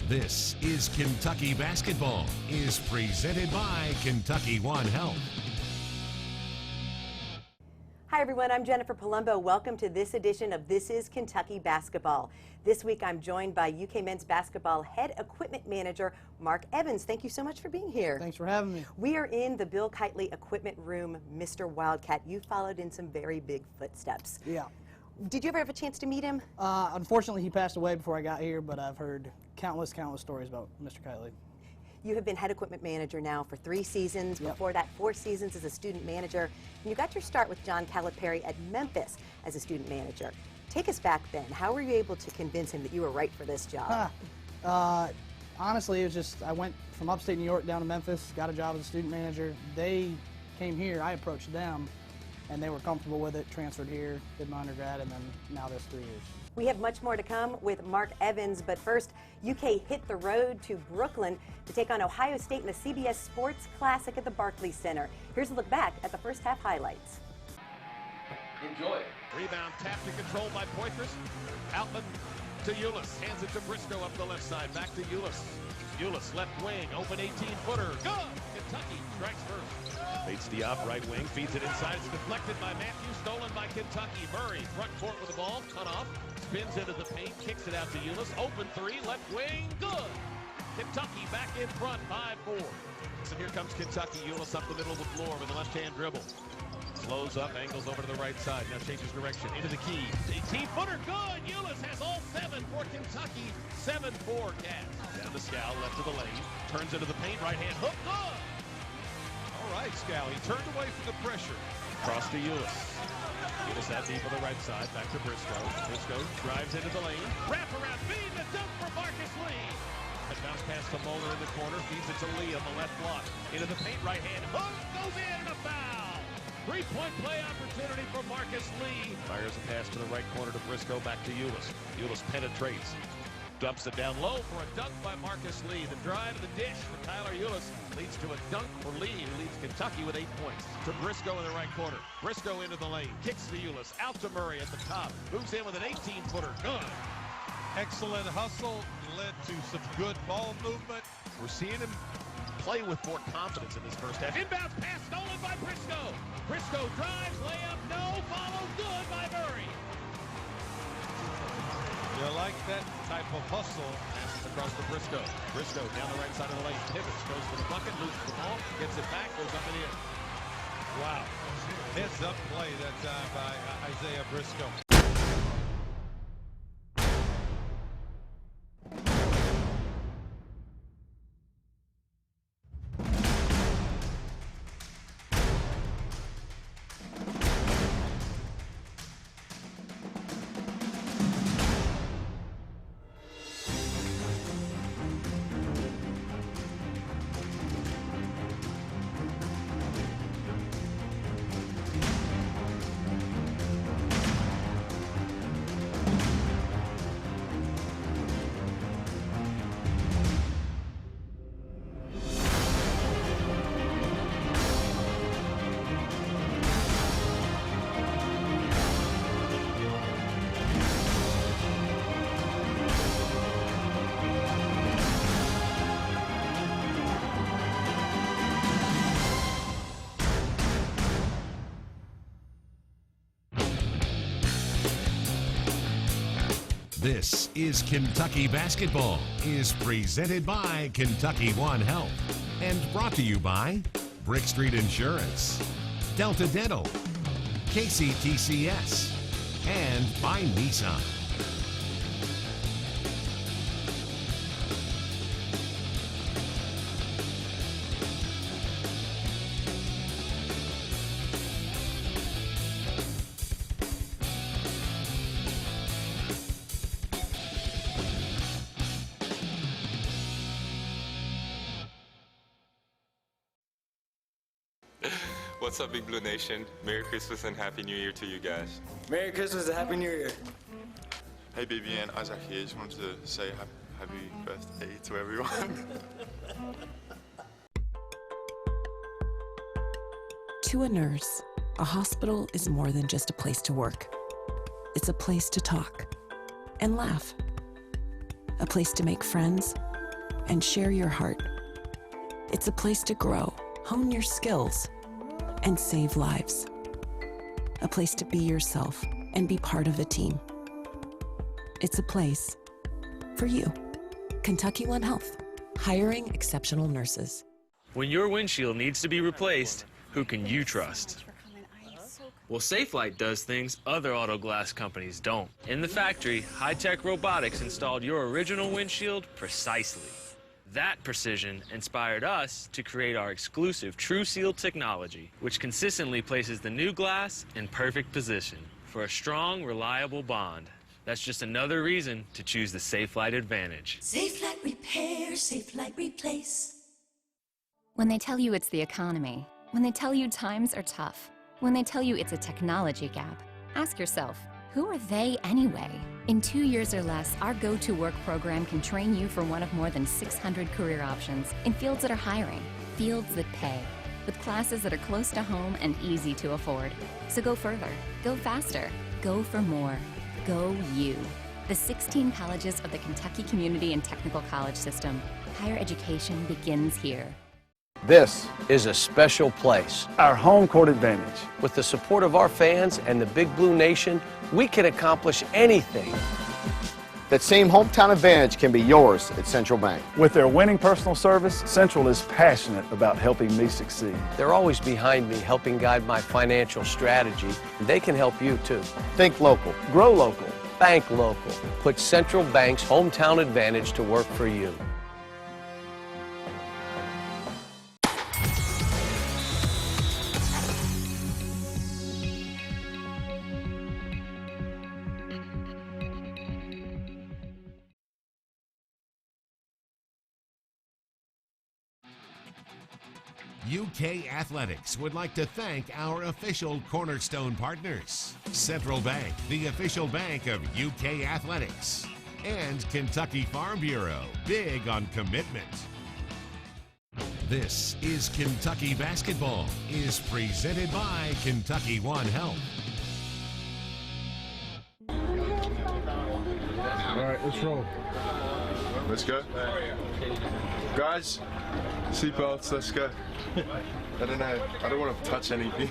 This is Kentucky Basketball, is presented by Kentucky One Health. Hi everyone, I'm Jennifer Palumbo. Welcome to this edition of This is Kentucky Basketball. This week I'm joined by UK Men's Basketball Head Equipment Manager Mark Evans. Thank you so much for being here. Thanks for having me. We are in the Bill Kitely Equipment Room, Mr. Wildcat. You followed in some very big footsteps. Yeah. Did you ever have a chance to meet him? Unfortunately, he passed away before I got here, but I've heard countless stories about Mr. Kitely. You have been head equipment manager now for 3 seasons. Yep. Before that, 4 seasons as a student manager. And you got your start with John Calipari at Memphis as a student manager. Take us back then. How were you able to convince him that you were right for this job? Honestly, it was just I went from upstate New York down to Memphis, got a job as a student manager. They came here, I approached them, and they were comfortable with it, transferred here, did my undergrad, and then now this 3 years. We have much more to come with Mark Evans, but first, UK hit the road to Brooklyn to take on Ohio State in the CBS Sports Classic at the Barclays Center. Here's a look back at the first half highlights. Enjoy. Rebound tapped and controlled by Poitras. Outlet to Ulis. Hands it to Briscoe up the left side. Back to Ulis. Ulis left wing. Open 18-footer. Good! Kentucky strikes first. Bates Diop right wing. Feeds it inside. It's deflected by Matthew. Stolen by Kentucky. Murray front court with the ball. Cut off. Spins into the paint. Kicks it out to Ulis. Open 3. Left wing. Good! Kentucky back in front. 5-4. So here comes Kentucky. Ulis up the middle of the floor with a left-hand dribble. Slows up, angles over to the right side. Now changes direction into the key. 18-footer, good! Ulis has all 7 for Kentucky. 7-4 Cats. Down to Scal, left to the lane. Turns into the paint, right hand hook, good! All right, Scal, he turned away from the pressure. Cross to Ulis. Ulis that deep on the right side, back to Briscoe. Briscoe drives into the lane. Wrap around, feed the dunk for Marcus Lee. A bounce pass to Moeller in the corner, feeds it to Lee on the left block. Into the paint, right hand hook, goes in and a foul! 3-point play opportunity for Marcus Lee. Fires a pass to the right corner to Briscoe, back to Ulis. Ulis penetrates. Dumps it down low for a dunk by Marcus Lee. The drive to the dish for Tyler Ulis leads to a dunk for Lee, who leads Kentucky with 8 points. To Briscoe in the right corner. Briscoe into the lane. Kicks to Ulis. Out to Murray at the top. Moves in with an 18-footer. Good. Excellent hustle led to some good ball movement. We're seeing him play with more confidence in this first half. Inbounds pass stolen by Briscoe. Briscoe drives, layup, no, followed, good by Murray. You like that type of hustle. Passes across to Briscoe. Briscoe down the right side of the lane, pivots, goes for the bucket, loses the ball, gets it back, goes up in the air. Wow. Heads up play that time by Isaiah Briscoe. This is Kentucky Basketball, is presented by Kentucky One Health and brought to you by Brick Street Insurance, Delta Dental, KCTCS, and by Nissan. What's up, Big Blue Nation? Merry Christmas and Happy New Year to you guys. Merry Christmas and Happy New Year. Hey BBN, Isaac here. Just wanted to say happy birthday to everyone. To a nurse, a hospital is more than just a place to work. It's a place to talk and laugh. A place to make friends and share your heart. It's a place to grow, hone your skills, and save lives. A place to be yourself and be part of a team. It's a place for you. Kentucky One Health, hiring exceptional nurses. When your windshield needs to be replaced, who can you trust? Well, Safelite does things other AutoGlass companies don't. In the factory, high-tech robotics installed your original windshield precisely. That precision inspired us to create our exclusive True Seal technology, which consistently places the new glass in perfect position for a strong, reliable bond. That's just another reason to choose the Safelite Advantage. Safelite repair, Safelite replace. When they tell you it's the economy, when they tell you times are tough, when they tell you it's a technology gap, ask yourself, who are they anyway? In 2 years or less, our Go to Work program can train you for one of more than 600 career options in fields that are hiring, fields that pay, with classes that are close to home and easy to afford. So go further, go faster, go for more, go you. The 16 colleges of the Kentucky Community and Technical College System. Higher education begins here. This is a special place. Our home court advantage. With the support of our fans and the Big Blue Nation, we can accomplish anything. That same hometown advantage can be yours at Central Bank. With their winning personal service, Central is passionate about helping me succeed. They're always behind me, helping guide my financial strategy. They can help you too. Think local. Grow local. Bank local. Put Central Bank's hometown advantage to work for you. UK Athletics would like to thank our official Cornerstone partners, Central Bank, the official bank of UK Athletics, and Kentucky Farm Bureau, big on commitment. This is Kentucky Basketball, is presented by Kentucky One Health. All right, let's roll. Let's go. Guys, seatbelts, let's go. I don't know. I don't want to touch anything.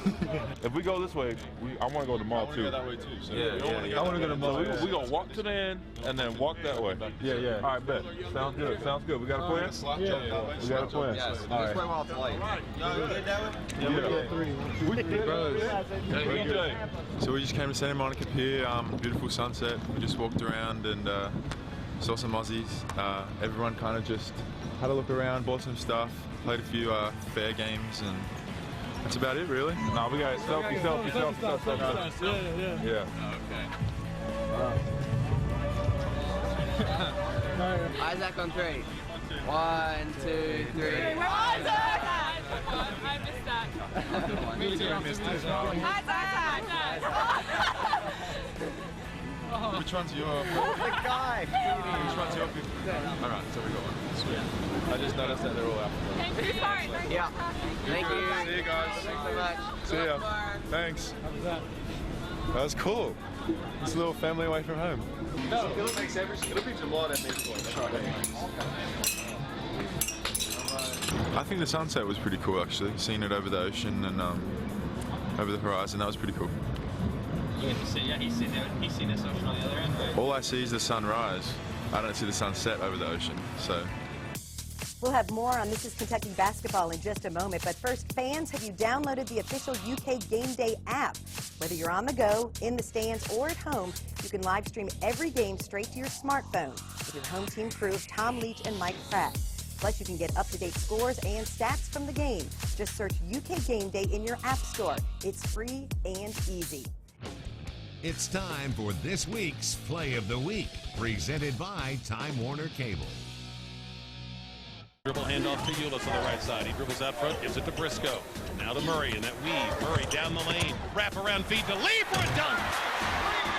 If we go this way, I want to go to the mall too. that way too. So Yeah, I want to go to the mall. We're going to walk to the end and then walk that way. Yeah. All right, bet. Sounds good. Sounds good. We got a plan? Yeah. We got a plan. Yes. All right. Swim off the light. Yeah, we got three. So we just came to Santa Monica Pier, beautiful sunset. We just walked around and saw some Aussies. Everyone kind of just had a look around, bought some stuff, played a few fair games, and that's about it, really. No, we got selfie. Yeah. Isaac on three. 1, 2, 3. Isaac! I missed that. Me too, I missed it. Which one's your The guy! Which one's your Alright, so we got one. Sweet. I just noticed that they're all out. Thank you, sorry. Yeah. Thank you. See you guys. Thanks so much. See ya. Thanks. That was cool. It's a little family away from home. No, it'll be July that next one. I think the sunset was pretty cool, actually. Seeing it over the ocean and over the horizon, that was pretty cool. He's seen this ocean on the other end, right? All I see is the sunrise. I don't see the sunset over the ocean, so. We'll have more on This is Kentucky Basketball in just a moment, but first, fans, have you downloaded the official UK Game Day app? Whether you're on the go, in the stands, or at home, you can live stream every game straight to your smartphone with your home team crew of Tom Leach and Mike Pratt. Plus, you can get up-to-date scores and stats from the game. Just search UK Game Day in your app store. It's free and easy. It's time for this week's Play of the Week, presented by Time Warner Cable. Dribble handoff to Ulis on the right side. He dribbles out front, gives it to Briscoe. Now to Murray in that weave. Murray down the lane. Wrap around feed to Lee for a dunk.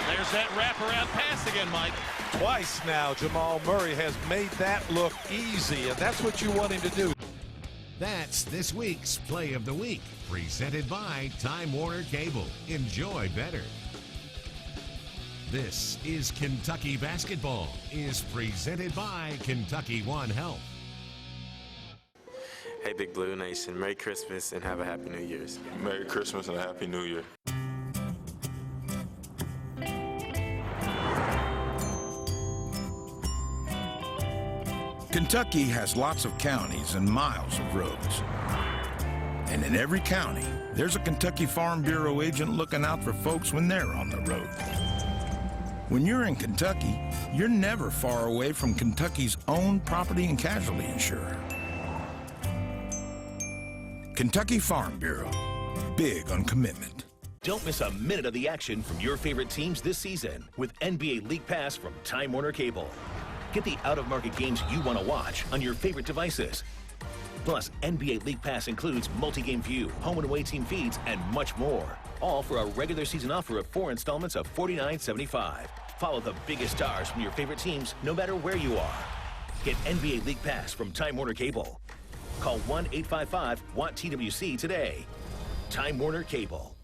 There's that wraparound pass again, Mike. Twice now, Jamal Murray has made that look easy, and that's what you want him to do. That's this week's Play of the Week, presented by Time Warner Cable. Enjoy better. This is Kentucky Basketball, is presented by Kentucky One Health. Hey, Big Blue Nation. Merry Christmas and have a Happy New Year's. Merry Christmas and a Happy New Year. Kentucky has lots of counties and miles of roads. And in every county, there's a Kentucky Farm Bureau agent looking out for folks when they're on the road. When you're in Kentucky, you're never far away from Kentucky's own property and casualty insurer. Kentucky Farm Bureau, big on commitment. Don't miss a minute of the action from your favorite teams this season with NBA League Pass from Time Warner Cable. Get the out-of-market games you want to watch on your favorite devices. Plus, NBA League Pass includes multi-game view, home and away team feeds, and much more. All for a regular season offer of 4 installments of $49.75. Follow the biggest stars from your favorite teams no matter where you are. Get NBA League Pass from Time Warner Cable. Call 1-855-WANT-TWC today. Time Warner Cable.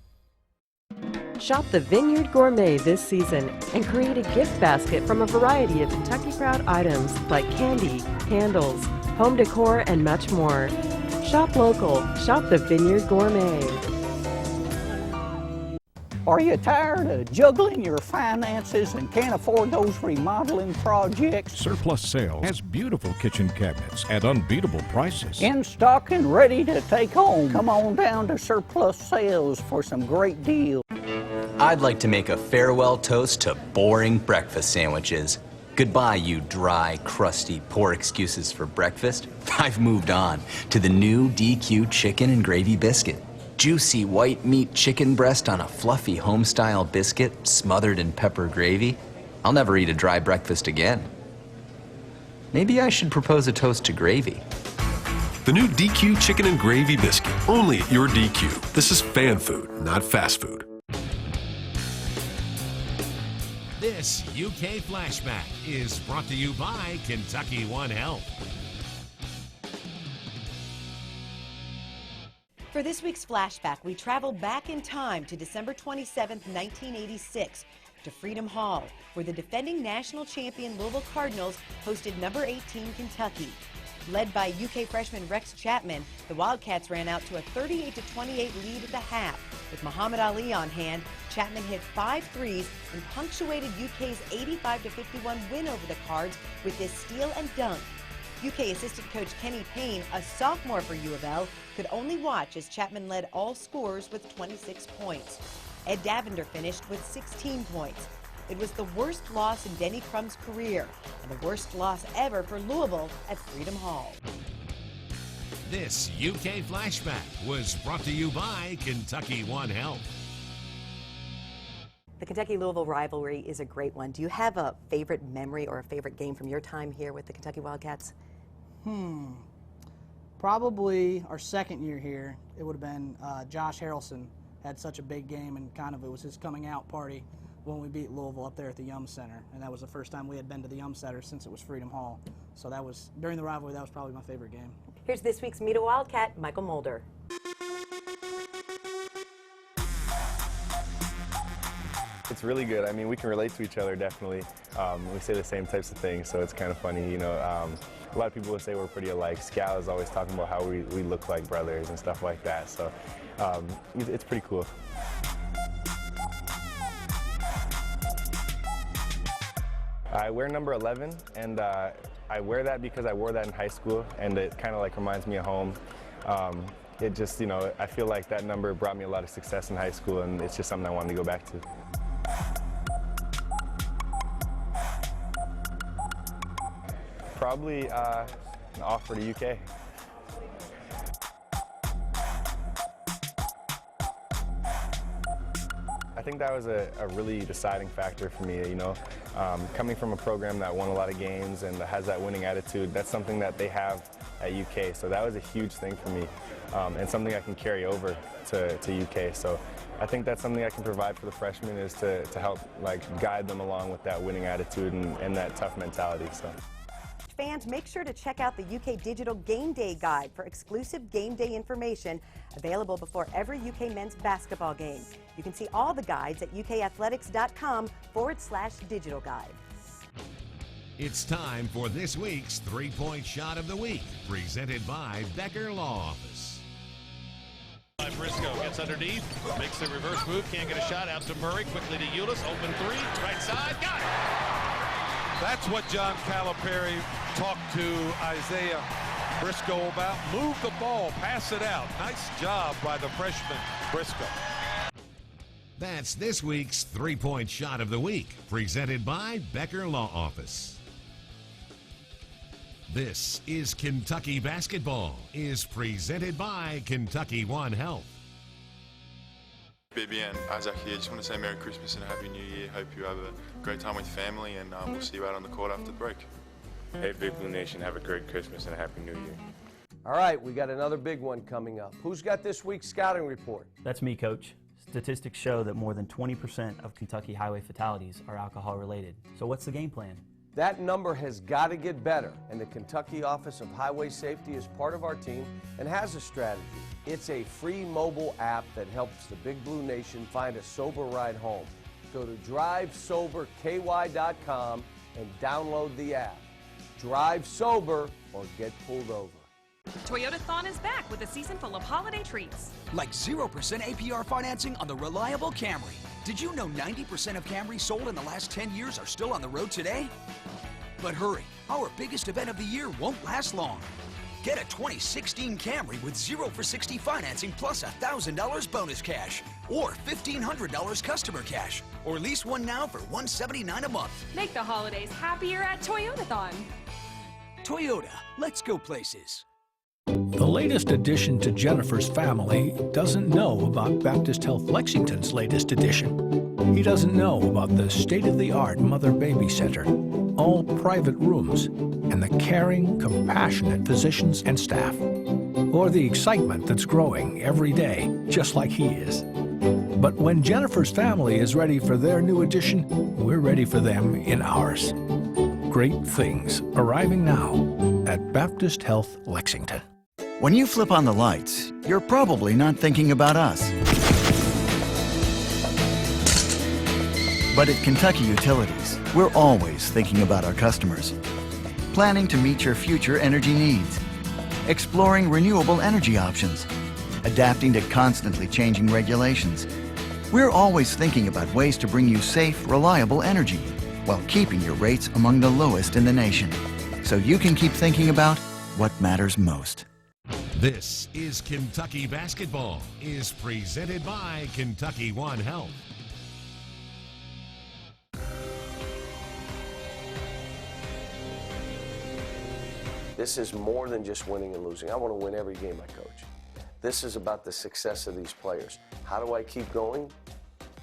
Shop the Vineyard Gourmet this season and create a gift basket from a variety of Kentucky Proud items like candy, candles, home decor, and much more. Shop local. Shop the Vineyard Gourmet. Are you tired of juggling your finances and can't afford those remodeling projects? Surplus Sales has beautiful kitchen cabinets at unbeatable prices. In stock and ready to take home. Come on down to Surplus Sales for some great deals. I'd like to make a farewell toast to boring breakfast sandwiches. Goodbye, you dry, crusty, poor excuses for breakfast. I've moved on to the new DQ chicken and gravy biscuit. Juicy white meat chicken breast on a fluffy home-style biscuit smothered in pepper gravy. I'll never eat a dry breakfast again. Maybe I should propose a toast to gravy. The new DQ Chicken and Gravy Biscuit, only at your DQ. This is fan food, not fast food. This UK Flashback is brought to you by Kentucky One Health. For this week's Flashback, we travel back in time to December 27th, 1986, to Freedom Hall, where the defending national champion Louisville Cardinals hosted number 18 Kentucky. Led by UK freshman Rex Chapman, the Wildcats ran out to a 38-28 lead at the half. With Muhammad Ali on hand, Chapman hit 5 threes and punctuated UK's 85-51 win over the Cards with this steal and dunk. UK assistant coach Kenny Payne, a sophomore for U of L, could only watch as Chapman led all scorers with 26 points. Ed Davender finished with 16 points. It was the worst loss in Denny Crum's career and the worst loss ever for Louisville at Freedom Hall. This UK Flashback was brought to you by Kentucky One Health. The Kentucky-Louisville rivalry is a great one. Do you have a favorite memory or a favorite game from your time here with the Kentucky Wildcats? Probably our second year here, it would have been Josh Harrelson had such a big game, and kind of it was his coming out party when we beat Louisville up there at the Yum Center. And that was the first time we had been to the Yum Center since it was Freedom Hall. So that was, during the rivalry, that was probably my favorite game. Here's this week's Meet a Wildcat, Michael Mulder. It's really good. I mean, we can relate to each other, definitely. We say the same types of things, so it's kind of funny. You know, a lot of people would say we're pretty alike. Scal is always talking about how we look like brothers and stuff like that, so it's pretty cool. I wear number 11, and I wear that because I wore that in high school, and it kind of like reminds me of home. It just, you know, I feel like that number brought me a lot of success in high school, and it's just something I wanted to go back to. Probably an offer to UK. I think that was a really deciding factor for me, you know. Coming from a program that won a lot of games and has that winning attitude, that's something that they have at UK. So that was a huge thing for me, and something I can carry over to UK. So I think that's something I can provide for the freshmen, is to help like guide them along with that winning attitude and that tough mentality. So. Fans, make sure to check out the UK Digital Game Day Guide for exclusive game day information available before every UK men's basketball game. You can see all the guides at ukathletics.com/digital guide. It's time for this week's three-point shot of the week, presented by Becker Law Office. Briscoe gets underneath, makes the reverse move, can't get a shot, out to Murray, quickly to Ulis, open three, right side, got it! That's what John Calipari talked to Isaiah Briscoe about. Move the ball, pass it out. Nice job by the freshman, Briscoe. That's this week's three-point shot of the week, presented by Becker Law Office. This is Kentucky Basketball, is presented by Kentucky One Health. BB and Isaac here. Just want to say Merry Christmas and a Happy New Year. Hope you have a great time with family, and we'll see you out on the court after the break. Hey, Big Blue Nation, have a great Christmas and a Happy New Year. All right, we got another big one coming up. Who's got this week's scouting report? That's me, Coach. Statistics show that more than 20% of Kentucky highway fatalities are alcohol related. So what's the game plan? That number has got to get better, and the Kentucky Office of Highway Safety is part of our team and has a strategy. It's a free mobile app that helps the Big Blue Nation find a sober ride home. Go to drivesoberky.com and download the app. Drive sober or get pulled over. Toyotathon is back with a season full of holiday treats. Like 0% APR financing on the reliable Camry. Did you know 90% of Camrys sold in the last 10 years are still on the road today? But hurry, our biggest event of the year won't last long. Get a 2016 Camry with 0 for 60 financing plus $1,000 bonus cash or $1,500 customer cash, or lease one now for $179 a month. Make the holidays happier at Toyotathon. Toyota, let's go places. The latest addition to Jennifer's family doesn't know about Baptist Health Lexington's latest addition. He doesn't know about the state-of-the-art Mother-Baby Center, all private rooms, and the caring, compassionate physicians and staff, or the excitement that's growing every day, just like he is. But when Jennifer's family is ready for their new addition, we're ready for them in ours. Great things arriving now at Baptist Health Lexington. When you flip on the lights, you're probably not thinking about us. But at Kentucky Utilities, we're always thinking about our customers. Planning to meet your future energy needs. Exploring renewable energy options. Adapting to constantly changing regulations. We're always thinking about ways to bring you safe, reliable energy while keeping your rates among the lowest in the nation. So you can keep thinking about what matters most. This is Kentucky Basketball, is presented by Kentucky One Health. This is more than just winning and losing. I want to win every game I coach. This is about the success of these players. How do I keep going?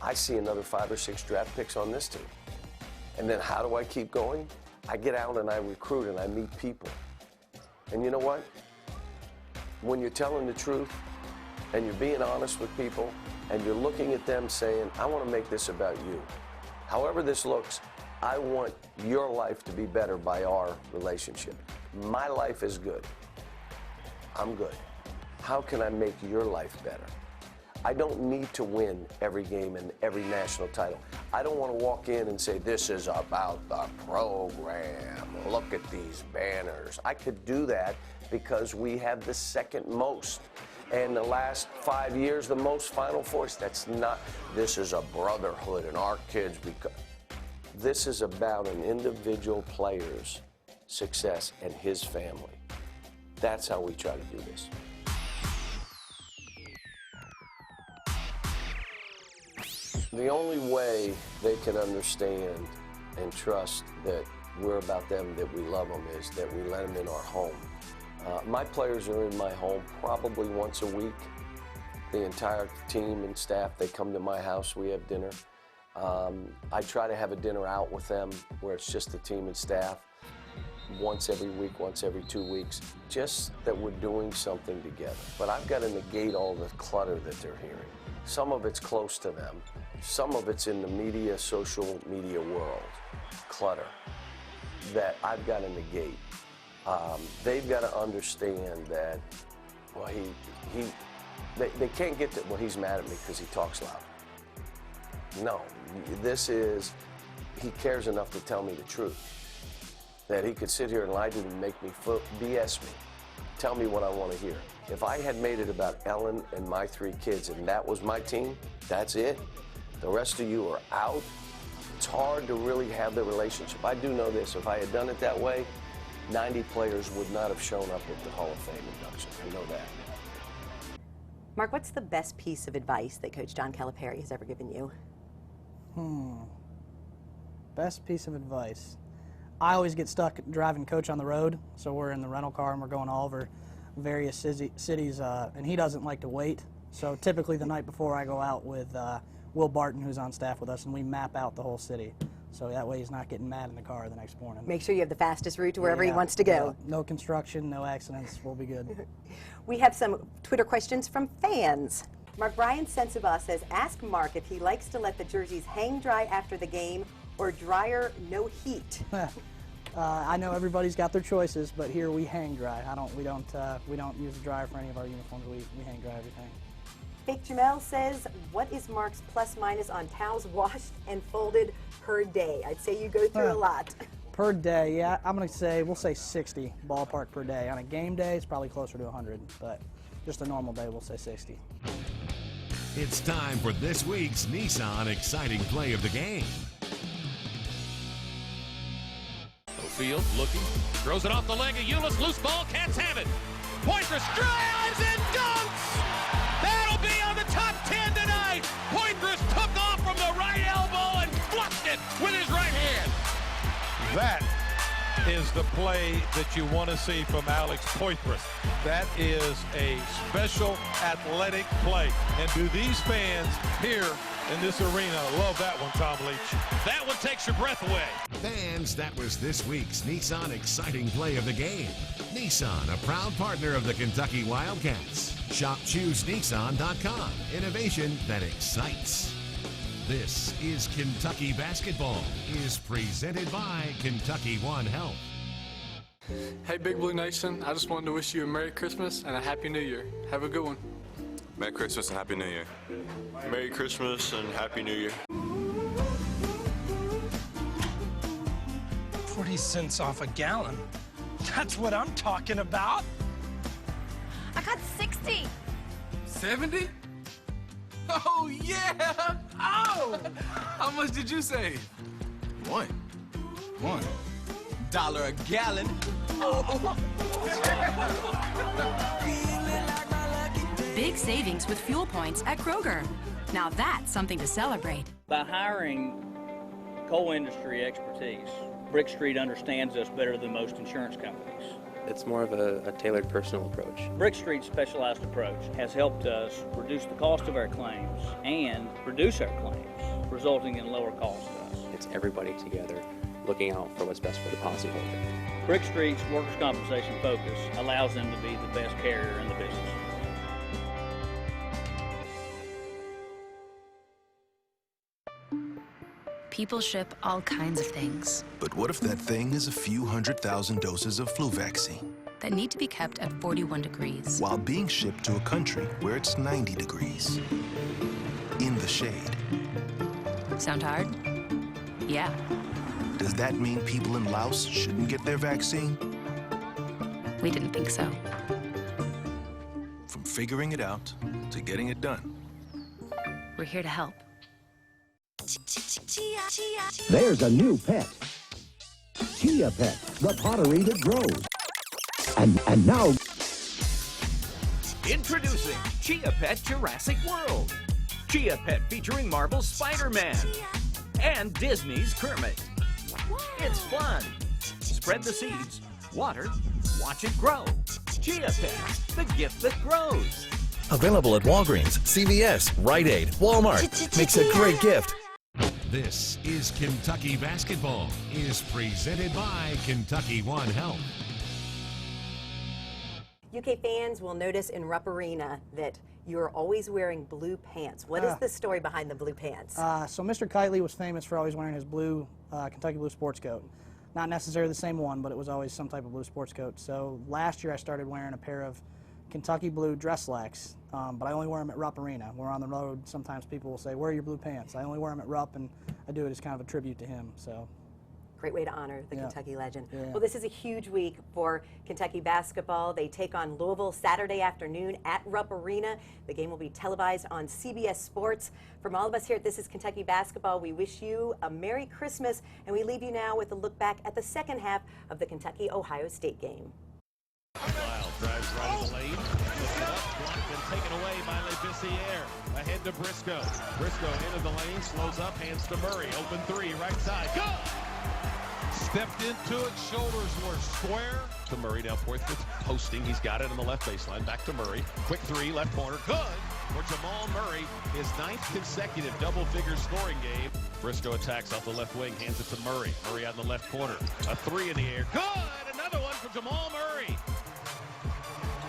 I see another 5 or 6 draft picks on this team. And then how do I keep going? I get out and I recruit and I meet people. And you know what? When you're telling the truth and you're being honest with people and you're looking at them saying, I want to make this about you. However this looks, I want your life to be better by our relationship. My life is good. I'm good. How can I make your life better? I don't need to win every game and every national title. I don't want to walk in and say, this is about the program. Look at these banners. I could do that because we have the second most. And the last 5 years, the most Final Fours. That's not, this is a brotherhood and our kids, because this is about an individual player's success and his family. That's how we try to do this. The only way they can understand and trust that we're about them, that we love them, is that we let them in our home. My players are in my home probably once a week. The entire team and staff, they come to my house, we have dinner. I try to have a dinner out with them where it's just the team and staff once every week, once every 2 weeks, just that we're doing something together. But I've got to negate all the clutter that they're hearing. Some of it's close to them. Some of it's in the media, social media world, clutter, that I've got to negate. They've got to understand that, well, they can't get to, well, he's mad at me because he talks loud. No, this is, he cares enough to tell me the truth. that he could sit here and lie to me and make me BS me, tell me what I want to hear. If I had made it about Ellen and my 3 kids and that was my team, that's it. The rest of you are out. It's hard to really have the relationship. I do know this. If I had done it that way, 90 players would not have shown up at the Hall of Fame induction. I know that. Mark, what's the best piece of advice that Coach John Calipari has ever given you? Best piece of advice. I always get stuck driving Coach on the road, so we're in the rental car and we're going all over various cities, and he doesn't like to wait. So typically the night before I go out with Will Barton, who's on staff with us, and we map out the whole city. So that way he's not getting mad in the car the next morning. Make sure you have the fastest route to wherever he wants to go. No construction, no accidents, we'll be good. We have some Twitter questions from fans. Mark Brian Sensabaugh says, ask Mark if he likes to let the jerseys hang dry after the game or dryer, no heat. I know everybody's got their choices, but here we hang dry. We don't use a dryer for any of our uniforms. We hang dry everything. Fake Jamel says, what is Mark's plus minus on towels washed and folded per day? I'd say you go through a lot. Per day, yeah, I'm going to say, we'll say 60 ballpark per day. On a game day, it's probably closer to 100, but just a normal day, we'll say 60. It's time for this week's Nissan Exciting Play of the Game. Field looking, throws it off the leg of Euless, loose ball, Cats have it. Poitras drives and dunks! That'll be on the top 10 tonight! Poitras took off from the right elbow and flushed it with his right hand. That is the play that you want to see from Alex Poitras. That is a special athletic play. And do these fans here in this arena love that one, Tom Leach? That one takes your breath away. Fans, that was this week's Nissan Exciting Play of the Game. Nissan, a proud partner of the Kentucky Wildcats. Shop ChooseNissan.com. Innovation that excites. This is Kentucky Basketball, is presented by Kentucky One Health. Hey Big Blue Nation, I just wanted to wish you a Merry Christmas and a Happy New Year. Have a good one. Merry Christmas and Happy New Year. Merry Christmas and Happy New Year. 40 cents off a gallon. That's what I'm talking about. I got 60. 70? Oh, yeah! Oh! How much did you save? $1 a gallon. Big savings with fuel points at Kroger. Now that's something to celebrate. By hiring coal industry expertise, Brick Street understands us better than most insurance companies. It's more of a tailored personal approach. Brick Street's specialized approach has helped us reduce the cost of our claims and reduce our claims, resulting in lower costs to us. It's everybody together looking out for what's best for the policyholder. Brick Street's workers' compensation focus allows them to be the best carrier in the business. People ship all kinds of things But what if that thing is a few 100,000 doses of flu vaccine that need to be kept at 41 degrees. while being shipped to a country where it's 90 degrees? In the shade. Sound hard? Yeah. Does that mean people in Laos shouldn't get their vaccine? We didn't think so. From figuring it out to getting it done. We're here to help. There's a new pet. Chia Pet, the pottery that grows. And now... Introducing Chia Pet Jurassic World. Chia Pet featuring Marvel's Spider-Man. And Disney's Kermit. It's fun. Spread the seeds. Water. Watch it grow. Chia Pet, the gift that grows. Available at Walgreens, CVS, Rite Aid, Walmart. Makes a great gift. This is Kentucky Basketball, is presented by Kentucky One Health. UK fans will notice in Rupp Arena that you're always wearing blue pants. What is the story behind the blue pants? So Mr. Kitely was famous for always wearing his blue, Kentucky blue sports coat. Not necessarily the same one, but it was always some type of blue sports coat. So last year I started wearing a pair of Kentucky blue dress slacks, but I only wear them at Rupp Arena. We're on the road, sometimes people will say, where are your blue pants? I only wear them at Rupp, and I do it as kind of a tribute to him. So Great way to honor the Kentucky legend. Yeah. Well, this is a huge week for Kentucky basketball. They take on Louisville Saturday afternoon at Rupp Arena. The game will be televised on CBS Sports. From all of us here at This is Kentucky Basketball, we wish you a Merry Christmas, and we leave you now with a look back at the second half of the Kentucky-Ohio State game. Lyle drives right in the lane. Lifted up, blocked and taken away by LeBissiere. Ahead to Briscoe. Briscoe into the lane, slows up, hands to Murray. Open three, right side. Go! Stepped into it, shoulders were square. To Murray, now Poitras posting. He's got it on the left baseline. Back to Murray. Quick three, left corner. Good for Jamal Murray. His 9th consecutive double-figure scoring game. Briscoe attacks off the left wing, hands it to Murray. Murray out in the left corner. A three in the air. Good! Another one for Jamal Murray.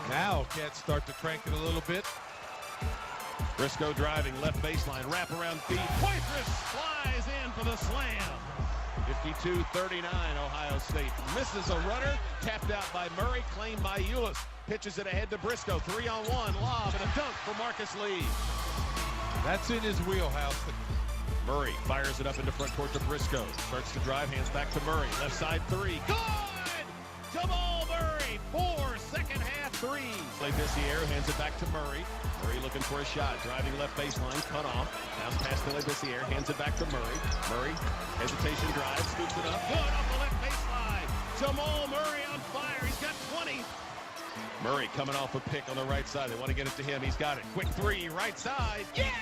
Now Cats start to crank it a little bit. Briscoe driving, left baseline, wrap around feet. Poitras flies in for the slam. 52-39, Ohio State misses a runner, tapped out by Murray, claimed by Ulis. Pitches it ahead to Briscoe, 3-on-1, lob, and a dunk for Marcus Lee. That's in his wheelhouse. Murray fires it up into front court to Briscoe. Starts to drive, hands back to Murray. Left side three, good! Jamal Murray, 4 second-half threes. LeBissiere hands it back to Murray. Murray looking for a shot, driving left baseline, cut off. Bounce pass to LeBissiere, hands it back to Murray. Murray, hesitation drive, scoops it up. Good off the left baseline. Jamal Murray on fire. He's got 20. Murray coming off a pick on the right side. They want to get it to him. He's got it. Quick three, right side. Yes!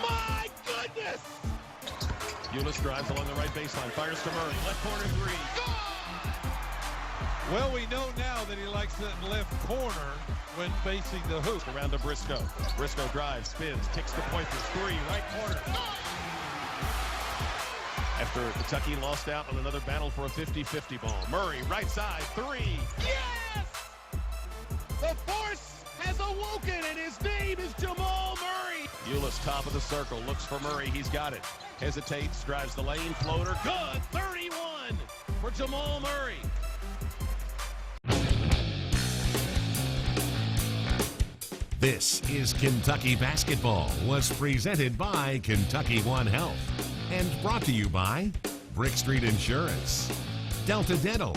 My goodness! Ulis drives along the right baseline, fires to Murray. Left corner three. Go! Well, we know now that he likes that left corner when facing the hoop. Around to Briscoe. Briscoe drives, spins, kicks to Poitras. Three, right corner. After Kentucky lost out on another battle for a 50-50 ball. Murray, right side, three. Yes! The force has awoken, and his name is Jamal Murray. Ulis, top of the circle, looks for Murray. He's got it. Hesitates, drives the lane, floater. Good! 31 for Jamal Murray. This is Kentucky Basketball was presented by Kentucky One Health and brought to you by Brick Street Insurance, Delta Dental,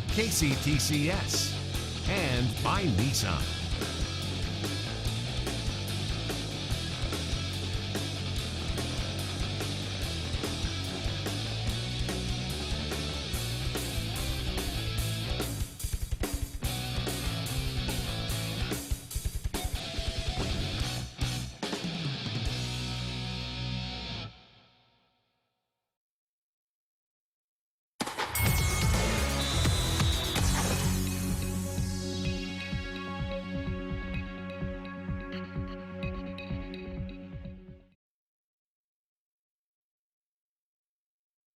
KCTCS, and by Nissan.